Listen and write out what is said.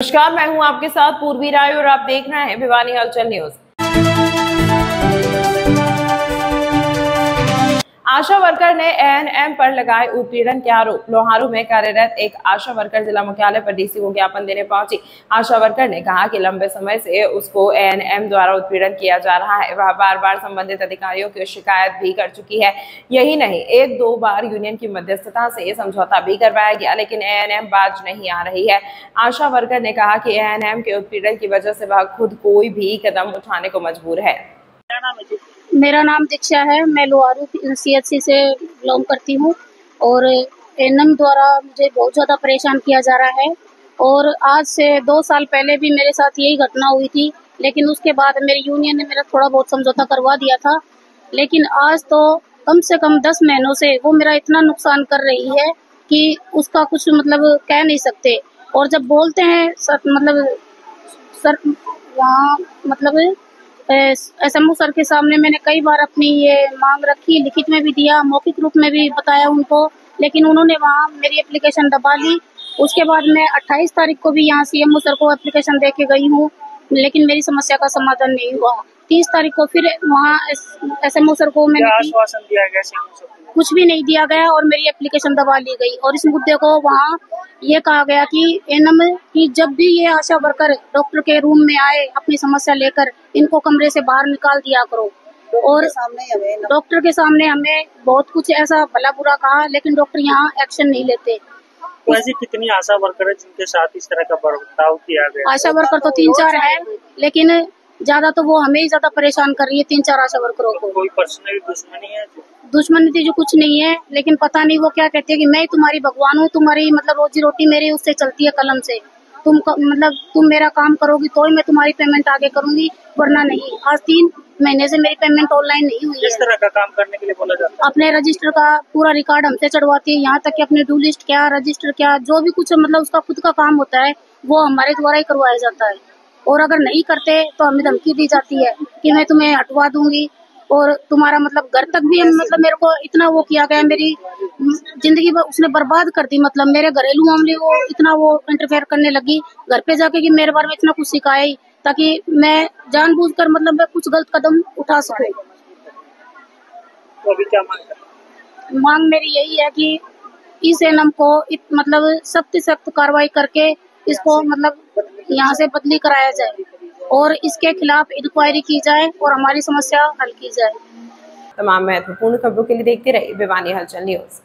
नमस्कार, मैं हूं आपके साथ पूर्वी राय और आप देख रहे हैं भिवानी हलचल न्यूज। आशा वर्कर ने एएनएम पर लगाए उत्पीड़न के आरोप। लोहारू में कार्यरत एक आशा वर्कर जिला मुख्यालय पर डीसी को ज्ञापन देने पहुंची। आशा वर्कर ने कहा कि लंबे समय से उसको एएनएम द्वारा उत्पीड़न किया जा रहा है। वह बार बार संबंधित अधिकारियों की शिकायत भी कर चुकी है। यही नहीं, एक दो बार यूनियन की मध्यस्थता से समझौता भी करवाया गया, लेकिन एएनएम बाज नहीं आ रही है। आशा वर्कर ने कहा कि एएनएम के उत्पीड़न की वजह से वह खुद कोई भी कदम उठाने को मजबूर है। मेरा नाम दीक्षा है। मैं लोहारू CHC से बिलोंग करती हूँ और एएनएम द्वारा मुझे बहुत ज़्यादा परेशान किया जा रहा है। और आज से 2 साल पहले भी मेरे साथ यही घटना हुई थी, लेकिन उसके बाद मेरी यूनियन ने मेरा थोड़ा बहुत समझौता करवा दिया था। लेकिन आज तो कम से कम 10 महीनों से वो मेरा इतना नुकसान कर रही है कि उसका कुछ कह नहीं सकते। और जब बोलते हैं सर वहाँ SMO सर के सामने मैंने कई बार अपनी ये मांग रखी, लिखित में भी दिया, मौखिक रूप में भी बताया उनको, लेकिन उन्होंने वहाँ मेरी एप्लीकेशन दबा ली। उसके बाद मैं 28 तारीख को भी यहाँ CMO सर को एप्लीकेशन दे के गई हूँ, लेकिन मेरी समस्या का समाधान नहीं हुआ। 30 तारीख को फिर वहाँ SMO सर को मैंने आश्वासन दिया गया, CMO सर को कुछ भी नहीं दिया गया और मेरी एप्लीकेशन दबा ली गई। और इस मुद्दे को वहाँ ये कहा गया कि एएनएम की जब भी ये आशा वर्कर डॉक्टर के रूम में आए अपनी समस्या लेकर, इनको कमरे से बाहर निकाल दिया करो। और डॉक्टर के सामने हमें बहुत कुछ ऐसा भला बुरा कहा, लेकिन डॉक्टर यहाँ एक्शन नहीं लेते। तो ऐसी कितनी आशा वर्कर है जिनके साथ इस तरह का बर्ताव किया गया? आशा वर्कर तो 3-4 है, लेकिन ज्यादा तो वो हमें ही ज्यादा परेशान कर रही है। 3-4 आशा वर्करों को कोई पर्सनल दुश्मनी है? दुश्मनी जो कुछ नहीं है, लेकिन पता नहीं वो क्या कहती है कि मैं तुम्हारी भगवान हूँ, तुम्हारी रोजी रोटी मेरी उससे चलती है कलम से। तुम मेरा काम करोगी तो ही मैं तुम्हारी पेमेंट आगे करूंगी, वरना नहीं। आज 3 महीने से मेरी पेमेंट ऑनलाइन नहीं हुई है। किस तरह का काम करने के लिए बोला जाता है? अपने रजिस्टर का पूरा रिकॉर्ड हमसे चढ़वाती है, यहाँ तक कि अपनी ड्यू लिस्ट क्या, रजिस्टर क्या, जो भी कुछ उसका खुद का काम होता है वो हमारे द्वारा ही करवाया जाता है। और अगर नहीं करते तो हमें धमकी दी जाती है कि मैं तुम्हें हटवा दूंगी और तुम्हारा घर तक भी मेरे को इतना वो किया गया, मेरी जिंदगी उसने बर्बाद कर दी। मेरे घरेलू मामले वो इतना वो इंटरफेयर करने लगी घर पे जाके कि मेरे बारे में इतना कुछ सिखाया ही, ताकि मैं जानबूझकर मैं कुछ गलत कदम उठा सकूं। तो अभी क्या मांग मेरी यही है कि इस एएनएम को सख्त से सख्त कार्रवाई करके इसको यहाँ से बदली कराया जाए और इसके खिलाफ इंक्वायरी की जाए और हमारी समस्या हल की जाए। तमाम महत्वपूर्ण खबरों के लिए देखते रहिए भिवानी हलचल न्यूज।